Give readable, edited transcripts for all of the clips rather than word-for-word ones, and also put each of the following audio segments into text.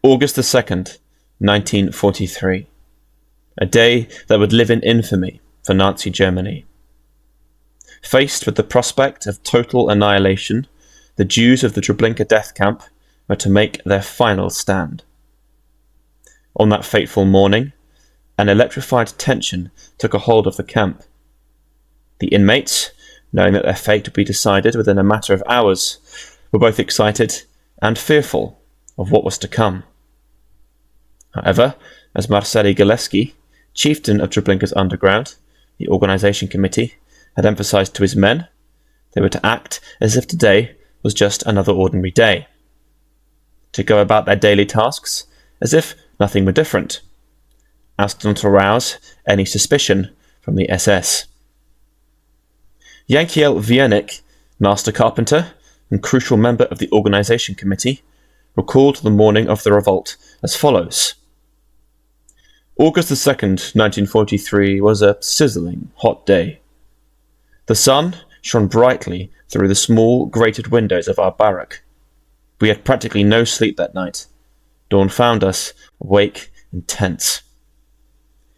August the 2nd, 1943. A day that would live in infamy for Nazi Germany. Faced with the prospect of total annihilation, the Jews of the Treblinka death camp were to make their final stand. On that fateful morning, an electrified tension took a hold of the camp. The inmates, knowing that their fate would be decided within a matter of hours, were both excited and fearful of what was to come. However, as Marceli Galeski, chieftain of Treblinka's underground, the organisation committee, had emphasised to his men, they were to act as if today was just another ordinary day. To go about their daily tasks as if nothing were different, as not to arouse any suspicion from the SS. Chiel Wiernik, master carpenter and crucial member of the organisation committee, recalled the morning of the revolt as follows. August the 2nd, 1943 was a sizzling hot day. The sun shone brightly through the small grated windows of our barrack. We had practically no sleep that night. Dawn found us awake and tense.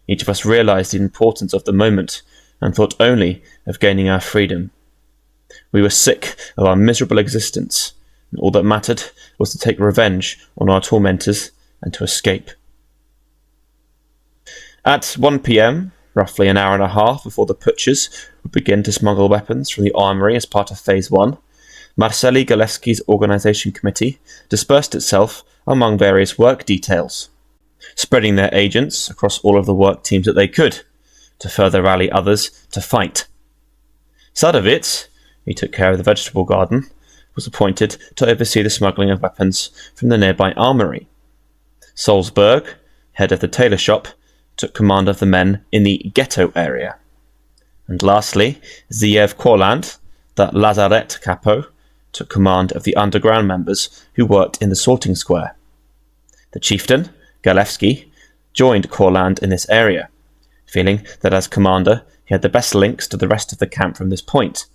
Each of us realised the importance of the moment and thought only of gaining our freedom. We were sick of our miserable existence, and all that mattered was to take revenge on our tormentors and to escape. At 1 p.m, roughly an hour and a half before the putschers would begin to smuggle weapons from the armoury as part of Phase 1, Marceli Galeski's organisation committee dispersed itself among various work details, spreading their agents across all of the work teams that they could, to further rally others to fight. Sadovitz, who took care of the vegetable garden, was appointed to oversee the smuggling of weapons from the nearby armoury. Salzburg, head of the tailor shop, took command of the men in the ghetto area. And lastly, Ziev Korland, the Lazaret capo, took command of the underground members who worked in the sorting square. The chieftain, Galewski, joined Korland in this area, feeling that as commander he had the best links to the rest of the camp from this point,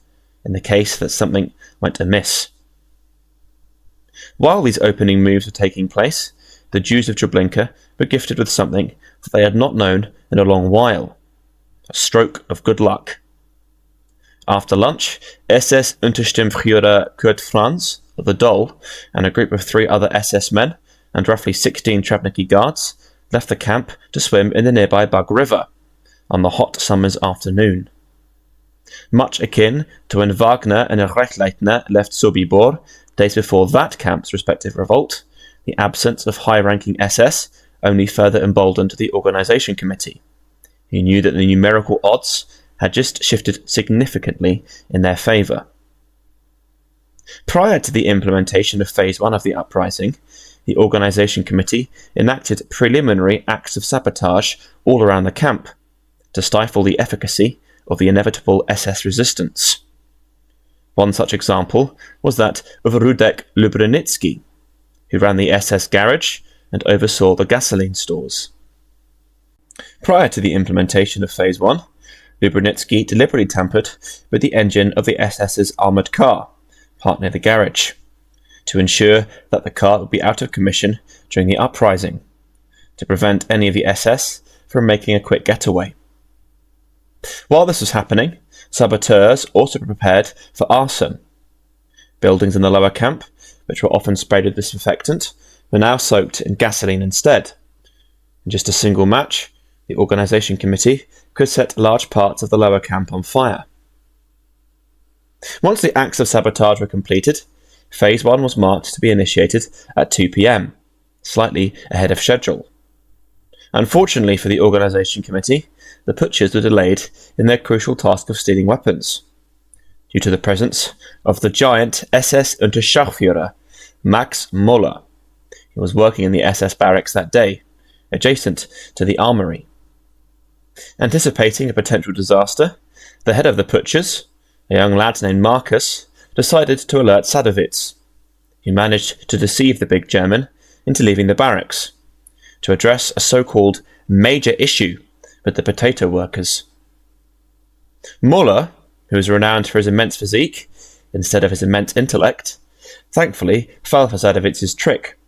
in the case that something went amiss. While these opening moves were taking place, the Jews of Treblinka were gifted with something that they had not known in a long while, a stroke of good luck. After lunch, SS Untersturmführer Kurt Franz of the Dole and a group of 3 other SS men and roughly 16 Treblinka guards left the camp to swim in the nearby Bug River on the hot summer's afternoon. Much akin to when Wagner and Rechleitner left Sobibór days before that camp's respective revolt, the absence of high-ranking SS only further emboldened the organisation committee, who knew that the numerical odds had just shifted significantly in their favour. Prior to the implementation of Phase 1 of the uprising, the organisation committee enacted preliminary acts of sabotage all around the camp to stifle the efficacy of the inevitable SS resistance. One such example was that of Rudek Lubrenitsky, who ran the SS garage and oversaw the gasoline stores. Prior to the implementation of Phase 1, Lubrenitsky deliberately tampered with the engine of the SS's armoured car, parked near the garage, to ensure that the car would be out of commission during the uprising, to prevent any of the SS from making a quick getaway. While this was happening, saboteurs also prepared for arson. Buildings in the lower camp, which were often sprayed with disinfectant, were now soaked in gasoline instead. In just a single match, the organisation committee could set large parts of the lower camp on fire. Once the acts of sabotage were completed, Phase 1 was marked to be initiated at 2 p.m, slightly ahead of schedule. Unfortunately for the organisation committee, the putschers were delayed in their crucial task of stealing weapons, due to the presence of the giant SS Unterscharführer, Max Moller, who was working in the SS barracks that day, adjacent to the armoury. Anticipating a potential disaster, the head of the putschers, a young lad named Marcus, decided to alert Sadovitz, who managed to deceive the big German into leaving the barracks, to address a so-called major issue with the potato workers. Moller, who was renowned for his immense physique instead of his immense intellect, thankfully fell for Sadovitz's trick.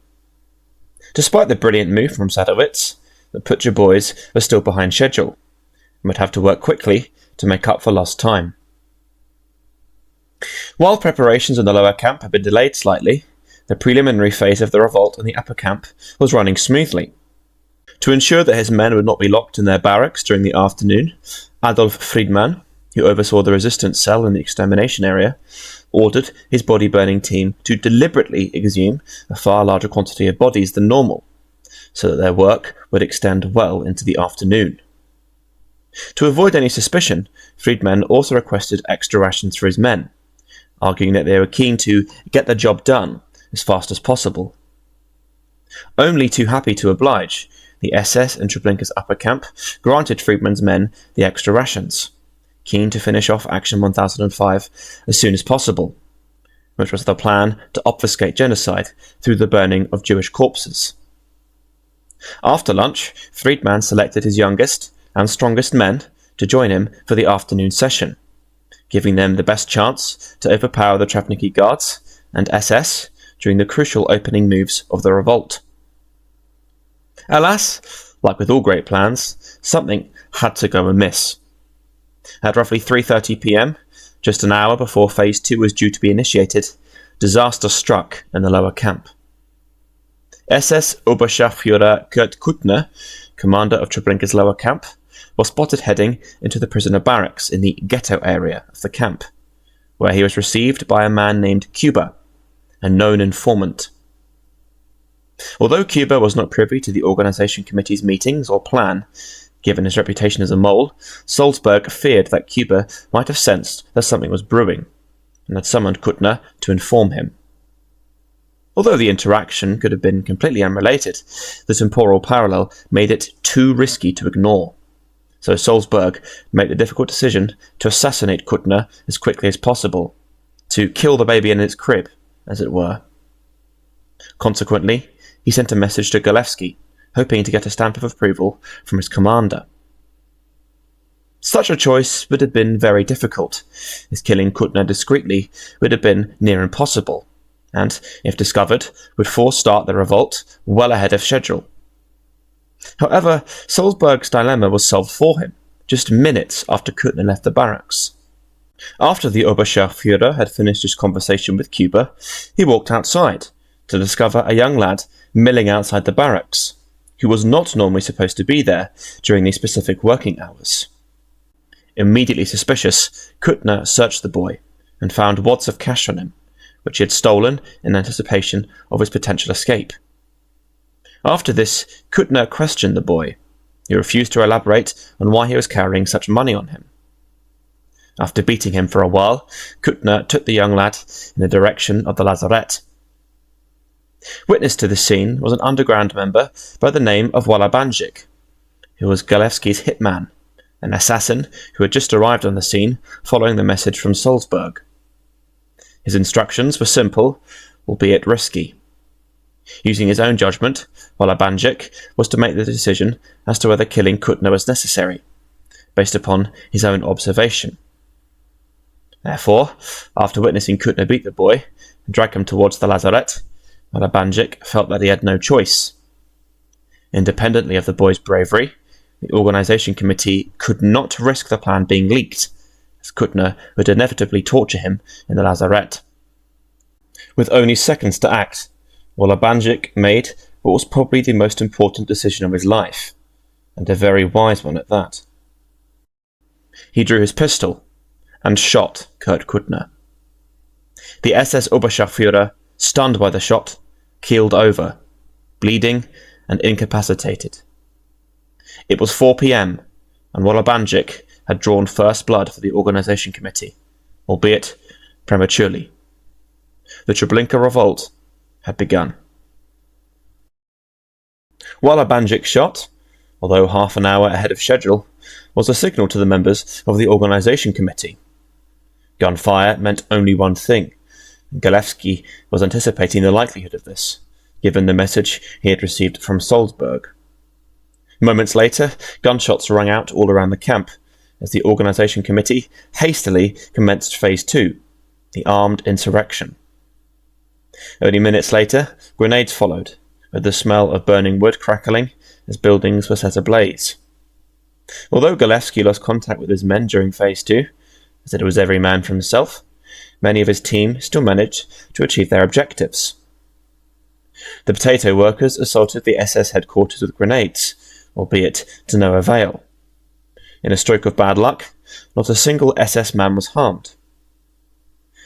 Despite the brilliant move from Sadowitz, the Butcher boys were still behind schedule and would have to work quickly to make up for lost time. While preparations in the lower camp had been delayed slightly, the preliminary phase of the revolt in the upper camp was running smoothly. To ensure that his men would not be locked in their barracks during the afternoon, Adolf Friedman, who oversaw the resistance cell in the extermination area, ordered his body-burning team to deliberately exhume a far larger quantity of bodies than normal, so that their work would extend well into the afternoon. To avoid any suspicion, Friedman also requested extra rations for his men, arguing that they were keen to get the job done as fast as possible. Only too happy to oblige, the SS in Treblinka's upper camp granted Friedman's men the extra rations, keen to finish off Action 1005 as soon as possible, which was the plan to obfuscate genocide through the burning of Jewish corpses. After lunch, Friedman selected his youngest and strongest men to join him for the afternoon session, giving them the best chance to overpower the Treblinka guards and SS during the crucial opening moves of the revolt. Alas, like with all great plans, something had to go amiss. At roughly 3:30 p.m, just an hour before Phase 2 was due to be initiated, disaster struck in the lower camp. SS Oberscharführer Kurt Kuttner, commander of Treblinka's lower camp, was spotted heading into the prisoner barracks in the ghetto area of the camp, where he was received by a man named Kuba, a known informant. Although Kuba was not privy to the organisation committee's meetings or plan, given his reputation as a mole, Salzburg feared that Kuba might have sensed that something was brewing, and had summoned Kuttner to inform him. Although the interaction could have been completely unrelated, the temporal parallel made it too risky to ignore. So Salzburg made the difficult decision to assassinate Kuttner as quickly as possible, to kill the baby in its crib, as it were. Consequently, he sent a message to Galewski, hoping to get a stamp of approval from his commander. Such a choice would have been very difficult, as killing Kuttner discreetly would have been near impossible, and, if discovered, would force start the revolt well ahead of schedule. However, Salzburg's dilemma was solved for him, just minutes after Kuttner left the barracks. After the Oberscharführer had finished his conversation with Kuba, he walked outside to discover a young lad milling outside the barracks, who was not normally supposed to be there during these specific working hours. Immediately suspicious, Kuttner searched the boy and found wads of cash on him, which he had stolen in anticipation of his potential escape. After this, Kuttner questioned the boy, who refused to elaborate on why he was carrying such money on him. After beating him for a while, Kuttner took the young lad in the direction of the lazarette. Witness to this scene was an underground member by the name of Walabanjik, who was Galewski's hitman, an assassin who had just arrived on the scene following the message from Salzburg. His instructions were simple, albeit risky. Using his own judgment, Walabanjik was to make the decision as to whether killing Kuttner was necessary, based upon his own observation. Therefore, after witnessing Kuttner beat the boy and drag him towards the lazarette, Walabanjik felt that he had no choice. Independently of the boy's bravery, the organisation committee could not risk the plan being leaked, as Kuttner would inevitably torture him in the lazarette. With only seconds to act, Walabanjik made what was probably the most important decision of his life, and a very wise one at that. He drew his pistol and shot Kurt Kuttner. The SS Oberscharführer, stunned by the shot, keeled over, bleeding and incapacitated. It was 4 p.m, and Walabanjik had drawn first blood for the organisation committee, albeit prematurely. The Treblinka revolt had begun. Walabanjik's shot, although half an hour ahead of schedule, was a signal to the members of the organisation committee. Gunfire meant only one thing, and Galewski was anticipating the likelihood of this, given the message he had received from Salzburg. Moments later, gunshots rang out all around the camp, as the organisation committee hastily commenced Phase 2, the armed insurrection. Only minutes later, grenades followed, with the smell of burning wood crackling as buildings were set ablaze. Although Galewski lost contact with his men during Phase 2, as it was every man for himself, many of his team still managed to achieve their objectives. The potato workers assaulted the SS headquarters with grenades, albeit to no avail. In a stroke of bad luck, not a single SS man was harmed.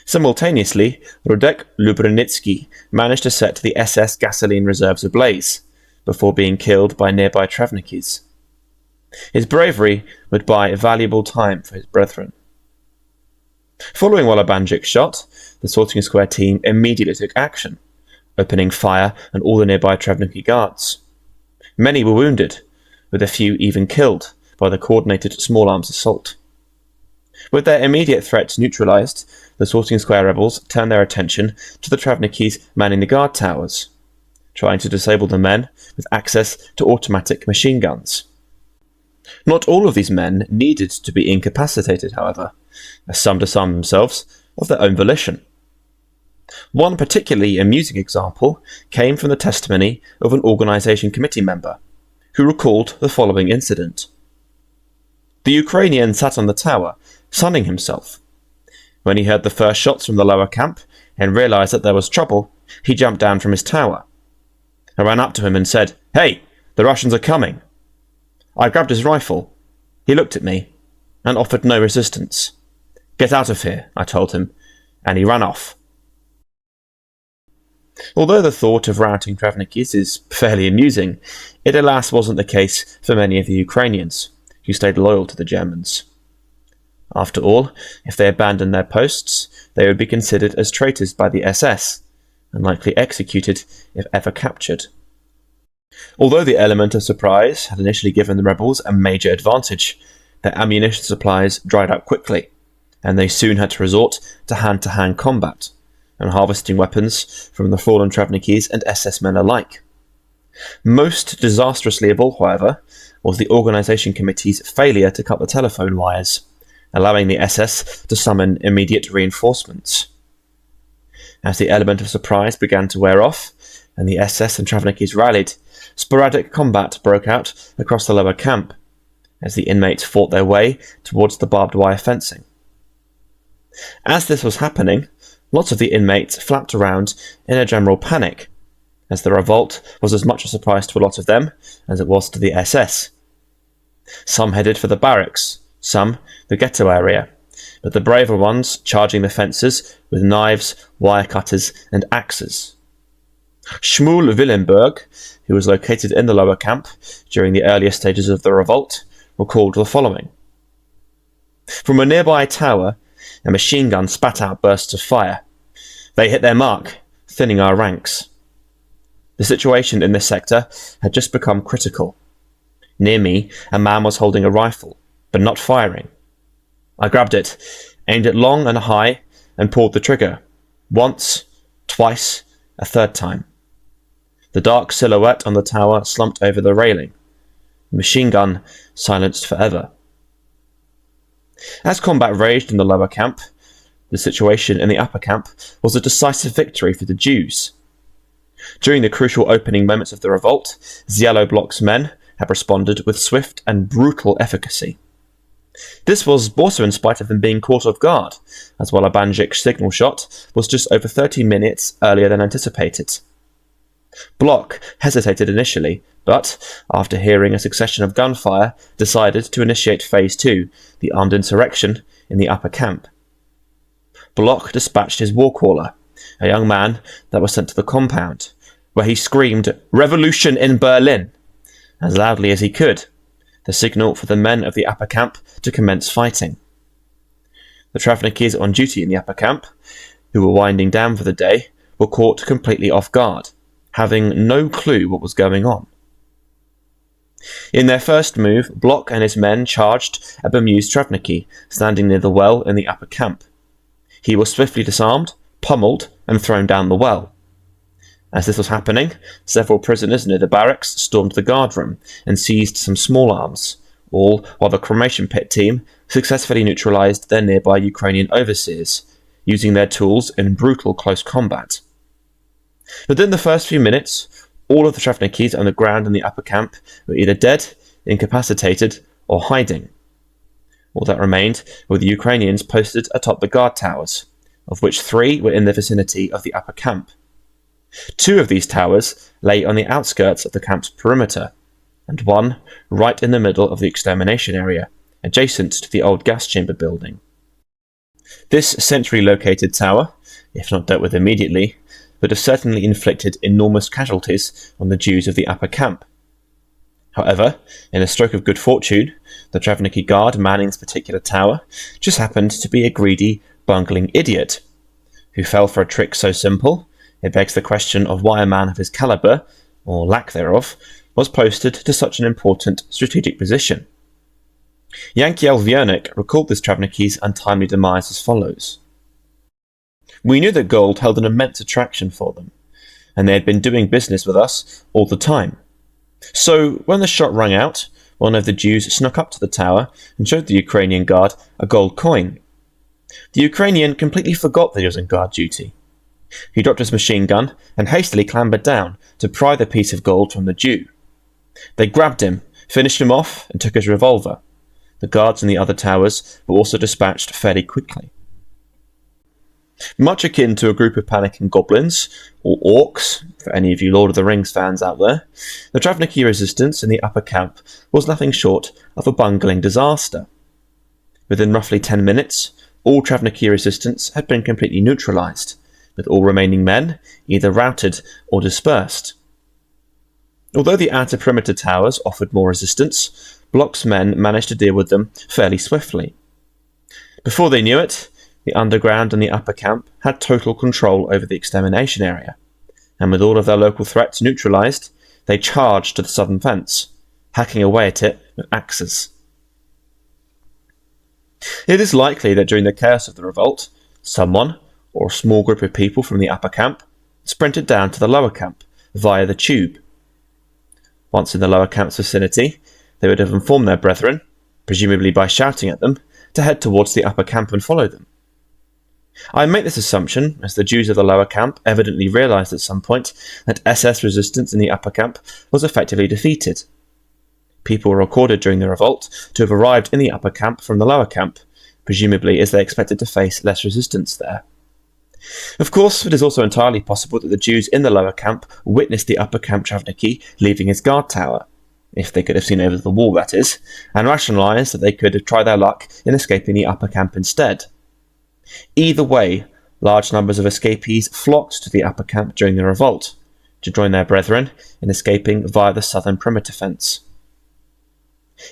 Simultaneously, Rudek Lubrenitsky managed to set the SS gasoline reserves ablaze, before being killed by nearby Treblinkas. His bravery would buy valuable time for his brethren. Following Wolobandzic's shot, the Sorting Square team immediately took action, opening fire on all the nearby Treblinka guards. Many were wounded, with a few even killed by the coordinated small arms assault. With their immediate threats neutralised, the Sorting Square rebels turned their attention to the Treblinkas manning the guard towers, trying to disable the men with access to automatic machine guns. Not all of these men needed to be incapacitated, however, as some disarmed themselves of their own volition. One particularly amusing example came from the testimony of an organisation committee member, who recalled the following incident. The Ukrainian sat on the tower, sunning himself. When he heard the first shots from the lower camp and realised that there was trouble, he jumped down from his tower. I ran up to him and said, "Hey, the Russians are coming." I grabbed his rifle. He looked at me and offered no resistance. "Get out of here," I told him, and he ran off. Although the thought of routing Treblinkas is fairly amusing, it alas wasn't the case for many of the Ukrainians, who stayed loyal to the Germans. After all, if they abandoned their posts, they would be considered as traitors by the SS, and likely executed if ever captured. Although the element of surprise had initially given the rebels a major advantage, their ammunition supplies dried up quickly, and they soon had to resort to hand-to-hand combat, and harvesting weapons from the fallen Treblinkas and SS men alike. Most disastrously of all, however, was the organisation committee's failure to cut the telephone wires, allowing the SS to summon immediate reinforcements. As the element of surprise began to wear off, and the SS and Treblinkas rallied, sporadic combat broke out across the lower camp, as the inmates fought their way towards the barbed wire fencing. As this was happening, lots of the inmates flapped around in a general panic, as the revolt was as much a surprise to a lot of them as it was to the SS. Some headed for the barracks, some the ghetto area, but the braver ones charging the fences with knives, wire cutters, and axes. Shmuel Willenberg, who was located in the lower camp during the earlier stages of the revolt, recalled the following. From a nearby tower, a machine gun spat out bursts of fire. They hit their mark, thinning our ranks. The situation in this sector had just become critical. Near me, a man was holding a rifle, but not firing. I grabbed it, aimed it long and high, and pulled the trigger. Once, twice, a third time. The dark silhouette on the tower slumped over the railing. The machine gun silenced forever. As combat raged in the lower camp, the situation in the upper camp was a decisive victory for the Jews. During the crucial opening moments of the revolt, Yellow Block's men had responded with swift and brutal efficacy. This was also in spite of them being caught off guard, as Wolobandzic's signal shot was just over 30 minutes earlier than anticipated. Block hesitated initially, but, after hearing a succession of gunfire, decided to initiate Phase 2, the armed insurrection, in the upper camp. Block dispatched his war-caller, a young man that was sent to the compound, where he screamed, "Revolution in Berlin!" as loudly as he could, the signal for the men of the upper camp to commence fighting. The Treblinkas on duty in the upper camp, who were winding down for the day, were caught completely off guard, having no clue what was going on. In their first move, Block and his men charged a bemused Treblinka standing near the well in the upper camp. He was swiftly disarmed, pummeled, and thrown down the well. As this was happening, several prisoners near the barracks stormed the guard room and seized some small arms, all while the cremation pit team successfully neutralised their nearby Ukrainian overseers, using their tools in brutal close combat. Within the first few minutes, All of the Treblinka on the ground in the upper camp were either dead, incapacitated, or hiding. All that remained were the Ukrainians posted atop the guard towers, of which 3 were in the vicinity of the upper camp. 2 of these towers lay on the outskirts of the camp's perimeter, and 1 right in the middle of the extermination area, adjacent to the old gas chamber building. This centrally located tower, if not dealt with immediately, would have certainly inflicted enormous casualties on the Jews of the upper camp. However, in a stroke of good fortune, the Treblinka guard manning this particular tower just happened to be a greedy, bungling idiot, who fell for a trick so simple it begs the question of why a man of his calibre, or lack thereof, was posted to such an important strategic position. Chiel Wiernik recalled this Treblinka's untimely demise as follows. "We knew that gold held an immense attraction for them, and they had been doing business with us all the time. So, when the shot rang out, one of the Jews snuck up to the tower and showed the Ukrainian guard a gold coin. The Ukrainian completely forgot that he was on guard duty. He dropped his machine gun and hastily clambered down to pry the piece of gold from the Jew. They grabbed him, finished him off, and took his revolver. The guards in the other towers were also dispatched fairly quickly." Much akin to a group of panicking goblins, or orcs, for any of you Lord of the Rings fans out there, the Treblinka resistance in the upper camp was nothing short of a bungling disaster. Within roughly 10 minutes, all Treblinka resistance had been completely neutralised, with all remaining men either routed or dispersed. Although the outer perimeter towers offered more resistance, Bloch's men managed to deal with them fairly swiftly. Before they knew it, the underground and the upper camp had total control over the extermination area, and with all of their local threats neutralised, they charged to the southern fence, hacking away at it with axes. It is likely that during the chaos of the revolt, someone, or a small group of people from the upper camp, sprinted down to the lower camp via the tube. Once in the lower camp's vicinity, they would have informed their brethren, presumably by shouting at them, to head towards the upper camp and follow them. I make this assumption, as the Jews of the lower camp evidently realised at some point that SS resistance in the upper camp was effectively defeated. People were recorded during the revolt to have arrived in the upper camp from the lower camp, presumably as they expected to face less resistance there. Of course, it is also entirely possible that the Jews in the lower camp witnessed the upper camp Treblinka leaving his guard tower, if they could have seen over the wall that is, and rationalised that they could have tried their luck in escaping the upper camp instead. Either way, large numbers of escapees flocked to the upper camp during the revolt, to join their brethren in escaping via the southern perimeter fence.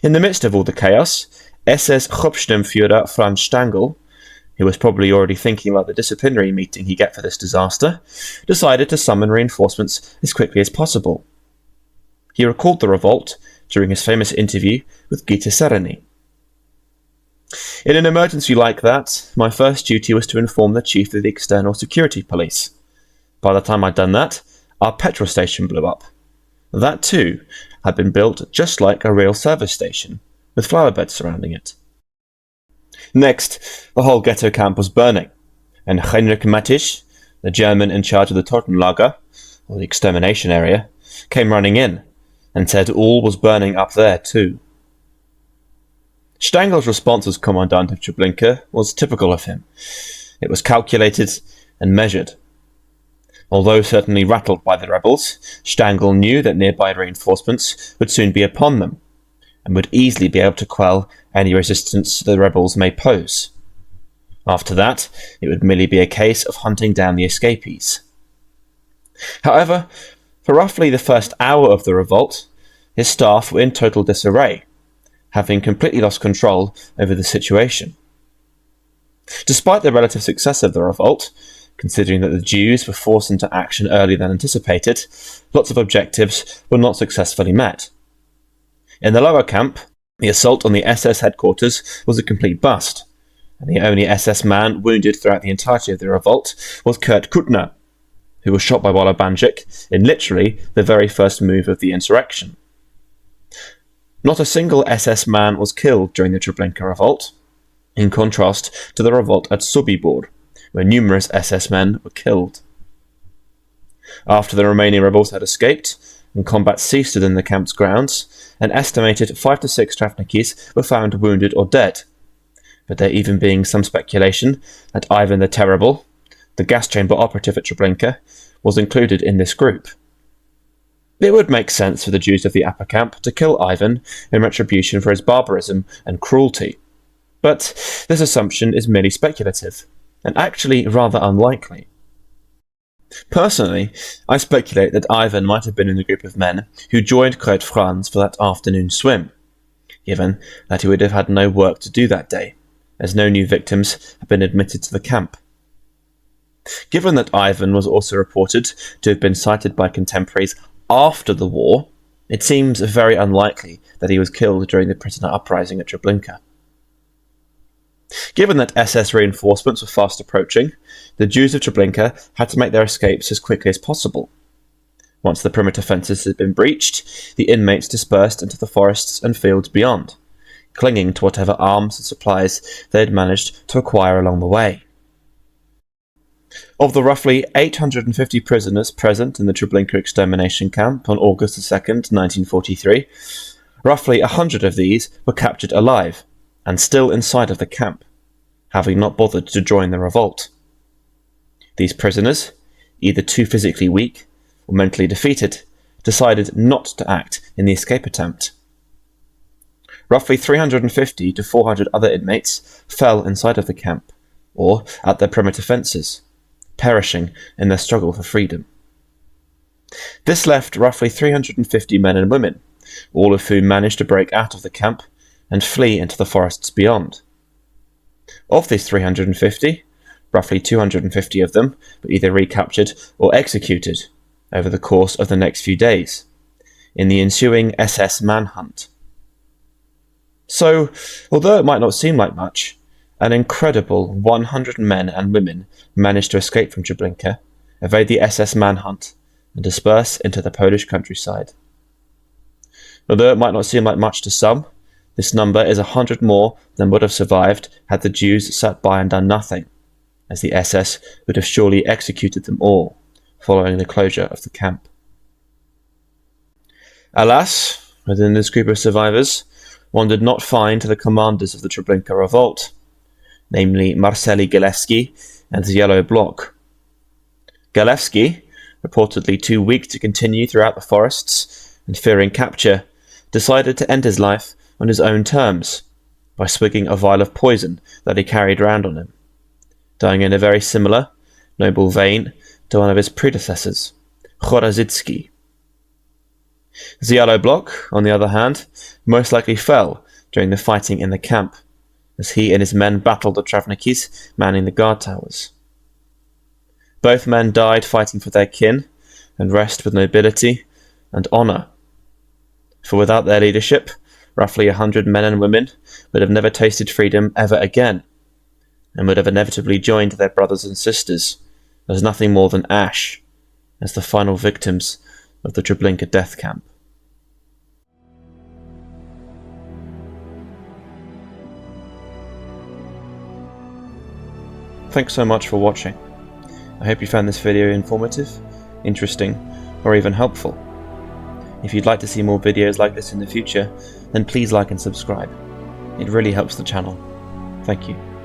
In the midst of all the chaos, SS Hauptsturmführer Franz Stangl, who was probably already thinking about the disciplinary meeting he'd get for this disaster, decided to summon reinforcements as quickly as possible. He recalled the revolt during his famous interview with Gitta Sereny. "In an emergency like that, my first duty was to inform the chief of the external security police. By the time I'd done that, our petrol station blew up. That, too, had been built just like a real service station, with flower beds surrounding it. Next, the whole ghetto camp was burning, and Heinrich Mattisch, the German in charge of the Totenlager, or the extermination area, came running in, and said all was burning up there, too." Stangl's response as commandant of Treblinka was typical of him. It was calculated and measured. Although certainly rattled by the rebels, Stangl knew that nearby reinforcements would soon be upon them, and would easily be able to quell any resistance the rebels may pose. After that, it would merely be a case of hunting down the escapees. However, for roughly the first hour of the revolt, his staff were in total disarray, having completely lost control over the situation. Despite the relative success of the revolt, considering that the Jews were forced into action earlier than anticipated, lots of objectives were not successfully met. In the lower camp, the assault on the SS headquarters was a complete bust, and the only SS man wounded throughout the entirety of the revolt was Kurt Kuttner, who was shot by Banjik in literally the very first move of the insurrection. Not a single SS man was killed during the Treblinka revolt, in contrast to the revolt at Sobibór, where numerous SS men were killed. After the remaining rebels had escaped, When combat ceased within the camp's grounds, an estimated 5 to 6 Travnikis were found wounded or dead, but there even being some speculation that Ivan the Terrible, the gas chamber operative at Treblinka, was included in this group. It would make sense for the Jews of the upper camp to kill Ivan in retribution for his barbarism and cruelty, but this assumption is merely speculative, and actually rather unlikely. Personally, I speculate that Ivan might have been in the group of men who joined Great Franz for that afternoon swim, given that he would have had no work to do that day, as no new victims had been admitted to the camp. Given that Ivan was also reported to have been cited by contemporaries after the war, it seems very unlikely that he was killed during the prisoner uprising at Treblinka. Given that SS reinforcements were fast approaching, the Jews of Treblinka had to make their escapes as quickly as possible. Once the perimeter fences had been breached, the inmates dispersed into the forests and fields beyond, clinging to whatever arms and supplies they had managed to acquire along the way. Of the roughly 850 prisoners present in the Treblinka extermination camp on August 2nd, 1943, roughly 100 of these were captured alive, and still inside of the camp, having not bothered to join the revolt. These prisoners, either too physically weak or mentally defeated, decided not to act in the escape attempt. Roughly 350 to 400 other inmates fell inside of the camp, or at their perimeter fences, perishing in their struggle for freedom. This left roughly 350 men and women, all of whom managed to break out of the camp and flee into the forests beyond. Of these 350, roughly 250 of them were either recaptured or executed over the course of the next few days, in the ensuing SS manhunt. So, although it might not seem like much, an incredible 100 men and women managed to escape from Treblinka, evade the SS manhunt, and disperse into the Polish countryside. Although it might not seem like much to some, this number is 100 more than would have survived had the Jews sat by and done nothing, as the SS would have surely executed them all, following the closure of the camp. Alas, within this group of survivors, one did not find the commanders of the Treblinka revolt, namely Marceli Galewski and the Yellow Bloc. Galewski, reportedly too weak to continue throughout the forests and fearing capture, decided to end his life on his own terms, by swigging a vial of poison that he carried round on him, dying in a very similar, noble vein to one of his predecessors, Chorozitsky. The Yellow Bloc, on the other hand, most likely fell during the fighting in the camp, as he and his men battled the Travnikis manning the guard towers. Both men died fighting for their kin, and rest with nobility and honour. For without their leadership, roughly 100 men and women would have never tasted freedom ever again, and would have inevitably joined their brothers and sisters as nothing more than ash, as the final victims of the Treblinka death camp. Thanks so much for watching. I hope you found this video informative, interesting, or even helpful. If you'd like to see more videos like this in the future, then please like and subscribe. It really helps the channel. Thank you.